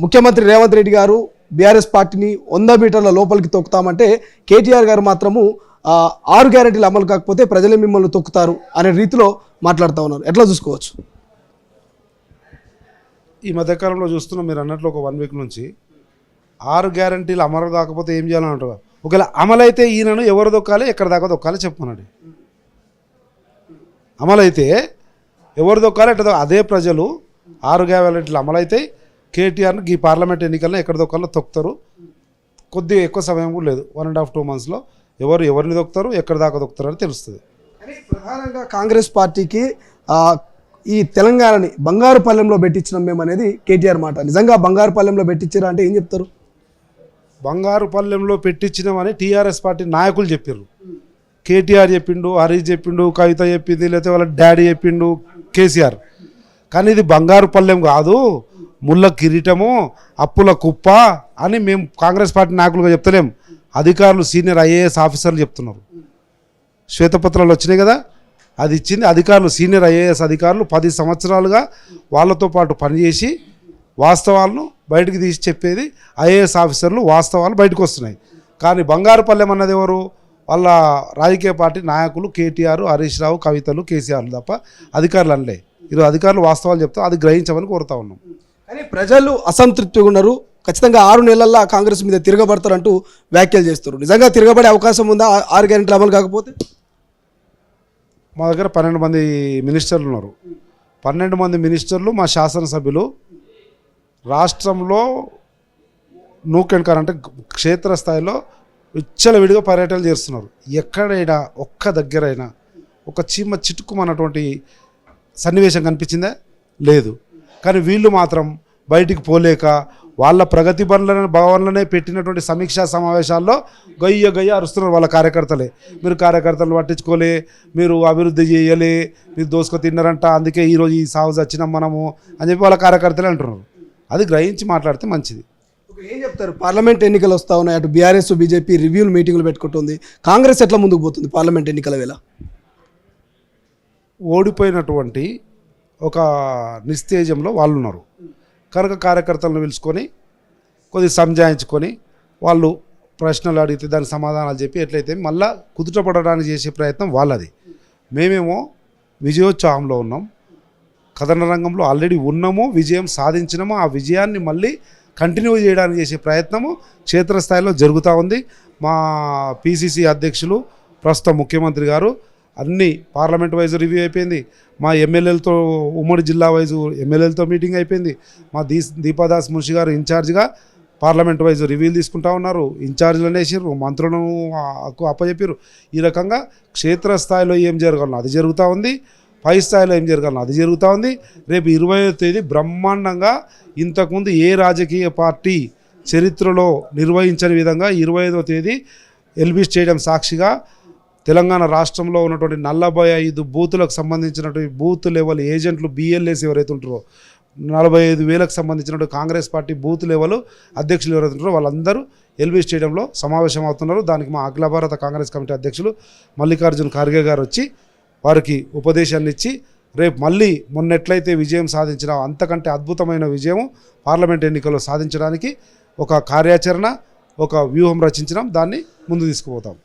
ముఖ్యమంత్రి రేవంత్ రెడ్డి గారు బీఆర్ఎస్ పార్టీని 100 మీటర్ల లోపలికి తొక్కుతామంటే కేటీఆర్ గారు మాత్రము 6 గ్యారెంటీలు అమలు కాకపోతే ప్రజలే మిమ్మల్ని తొక్కుతారు అనే రీతిలో మాట్లాడుతూ ఉన్నారు. ఎట్లా చూసుకోవచ్చు? ఈ మధ్యకాలంలో చూస్తున్నాం, మీరు అన్నట్లు ఒక 1 వీక్ నుంచి 6 గ్యారెంటీలు అమలు కాకపోతే ఏం చేయాలని అంటారు. ఒకవేళ అమలైతే ఈయనను ఎవరు దొక్కాలి, ఎక్కడ దాకా దొక్కాలి చెప్పమనండి. అమలైతే ఎవరు దొక్కాలి, ఎట్లా అదే ప్రజలు 6 గ్యారెంటీలు అమలైతే కేటీఆర్ను ఈ పార్లమెంట్ ఎన్నికల్లో ఎక్కడ దొక్కాలో తొక్కుతారు. కొద్దిగా ఎక్కువ సమయం కూడా లేదు, 1.5-2 మంత్స్లో ఎవరిని దొక్కుతారు, ఎక్కడ దాకా దొక్కుతారు అని తెలుస్తుంది. ప్రధానంగా కాంగ్రెస్ పార్టీకి ఈ తెలంగాణని బంగారు పల్లెంలో పెట్టించడం మేము అనేది కేటీఆర్ మాట. నిజంగా బంగారు పల్లెంలో పెట్టించారా అంటే ఏం చెప్తారు? బంగారు పల్లెంలో పెట్టించినామని టీఆర్ఎస్ పార్టీ నాయకులు చెప్పారు. కేటీఆర్ చెప్పిండు, హరీష్ చెప్పిండు, కవిత చెప్పింది, లేకపోతే వాళ్ళ డాడీ చెప్పిండు, కేసీఆర్. కానీ ఇది బంగారు పల్లెం కాదు, ముళ్ళ కిరీటము, అప్పుల కుప్ప అని మేము కాంగ్రెస్ పార్టీ నాయకులుగా చెప్తలేం. అధికారులు, సీనియర్ ఐఏఎస్ ఆఫీసర్లు చెప్తున్నారు. శ్వేతపత్రాలు వచ్చినాయి కదా, అది ఇచ్చింది అధికారులు, సీనియర్ ఐఏఎస్ అధికారులు 10 సంవత్సరాలుగా వాళ్ళతో పాటు పనిచేసి వాస్తవాలను బయటకు తీసి చెప్పేది ఐఏఎస్ ఆఫీసర్లు. వాస్తవాలు బయటకు వస్తున్నాయి. కానీ బంగారు పల్లెం అన్నది ఎవరు? వాళ్ళ రాజకీయ పార్టీ నాయకులు కేటీఆర్, హరీష్ రావు, కవితలు, కేసీఆర్లు తప్ప అధికారులు అనలే. ఈరోజు అధికారులు వాస్తవాలు చెప్తాం, అది గ్రహించమని కోరుతా ఉన్నాం. కానీ ప్రజలు అసంతృప్తిగా ఉన్నారు. ఖచ్చితంగా 6 నెలల్లో కాంగ్రెస్ మీద తిరగబడతారంటూ వ్యాఖ్యలు చేస్తారు. నిజంగా తిరగబడే అవకాశం ఉందా 6 గ్యారెంటీలు అమలు కాకపోతే? మా దగ్గర 12 మంది మినిస్టర్లు ఉన్నారు. 12 మంది మినిస్టర్లు మా శాసనసభ్యులు రాష్ట్రంలో అంటే క్షేత్రస్థాయిలో విచ్చలవిడిగా పర్యటనలు చేస్తున్నారు. ఎక్కడైనా ఒక్క దగ్గరైనా ఒక చీమ చిటుకుమన్నటువంటి సన్నివేశం కనిపించిందా? లేదు. కానీ వీళ్ళు మాత్రం బయటికి పోలేక వాళ్ళ ప్రగతి భవన్లనే పెట్టినటువంటి సమీక్షా సమావేశాల్లో గయ్య అరుస్తున్నారు వాళ్ళ కార్యకర్తలే. మీరు కార్యకర్తలు పట్టించుకోలే, మీరు అభివృద్ధి చేయలే, మీరు దోసుకు తిన్నారంట, అందుకే ఈరోజు ఈ సాగు వచ్చినాం మనము అని చెప్పి వాళ్ళ కార్యకర్తలే అంటున్నారు. అది గ్రహించి మాట్లాడితే మంచిది. ఏం చెప్తారు? పార్లమెంట్ ఎన్నికలు వస్తూ ఉన్నాయి, అటు బీఆర్ఎస్ బీజేపీ రివ్యూలు మీటింగ్లు పెట్టుకుంటుంది. కాంగ్రెస్ ఎట్లా ముందుకు పోతుంది పార్లమెంట్ ఎన్నికల వేళ? ఓడిపోయినటువంటి ఒక నిస్తేజంలో వాళ్ళు ఉన్నారు కనుక కార్యకర్తలను పిలుచుకొని కొద్దిగా సంజాయించుకొని వాళ్ళు ప్రశ్నలు అడిగితే దానికి సమాధానాలు చెప్పి ఎట్లయితే మళ్ళా కుదుటపడడానికి చేసే ప్రయత్నం వాళ్ళది. మేమేమో విజయోత్సవంలో ఉన్నాం, కథన రంగంలో ఆల్రెడీ ఉన్నాము, విజయం సాధించినాము. ఆ విజయాన్ని మళ్ళీ కంటిన్యూ చేయడానికి చేసే ప్రయత్నము క్షేత్రస్థాయిలో జరుగుతూ ఉంది. మా పిసిసి అధ్యక్షులు ప్రస్తుత ముఖ్యమంత్రి గారు అన్ని పార్లమెంట్ వైజ్ రివ్యూ అయిపోయింది. మా ఎమ్మెల్యేలతో ఉమ్మడి జిల్లా వైజు ఎమ్మెల్యేలతో మీటింగ్ అయిపోయింది. మా దీపాదాస్ మున్షి గారు ఇన్ఛార్జ్గా పార్లమెంట్ వైజ్ రివ్యూలు తీసుకుంటా ఉన్నారు. ఇన్ఛార్జ్లు అనేసారు, మంత్రులను అప్పచెప్పారు. ఈ రకంగా క్షేత్రస్థాయిలో ఏం జరగాలనో అది జరుగుతూ ఉంది, పై స్థాయిలో ఏం జరగాలనో అది జరుగుతూ ఉంది. రేపు 20వ తేదీ బ్రహ్మాండంగా ఇంతకుముందు ఏ రాజకీయ పార్టీ చరిత్రలో నిర్వహించని విధంగా 25వ తేదీ ఎల్బీ స్టేడియం సాక్షిగా తెలంగాణ రాష్ట్రంలో ఉన్నటువంటి 45 బూతులకు సంబంధించినటువంటి బూత్ లెవెల్ ఏజెంట్లు బిఎల్ఏస్ ఎవరైతే ఉంటారో 45,000కు సంబంధించినటువంటి కాంగ్రెస్ పార్టీ బూత్ లెవెల్ అధ్యక్షులు ఎవరైతే ఉంటారో వాళ్ళందరూ ఎల్బీ స్టేడియంలో సమావేశం అవుతున్నారు. దానికి మా అఖిల భారత కాంగ్రెస్ కమిటీ అధ్యక్షులు మల్లికార్జున్ ఖార్గే గారు వచ్చి వారికి ఉపదేశాన్ని ఇచ్చి రేపు మళ్ళీ మొన్నెట్లయితే విజయం సాధించినా అంతకంటే అద్భుతమైన విజయం పార్లమెంట్ ఎన్నికల్లో సాధించడానికి ఒక కార్యాచరణ, ఒక వ్యూహం రచించడం, దాన్ని ముందు తీసుకుపోతాం.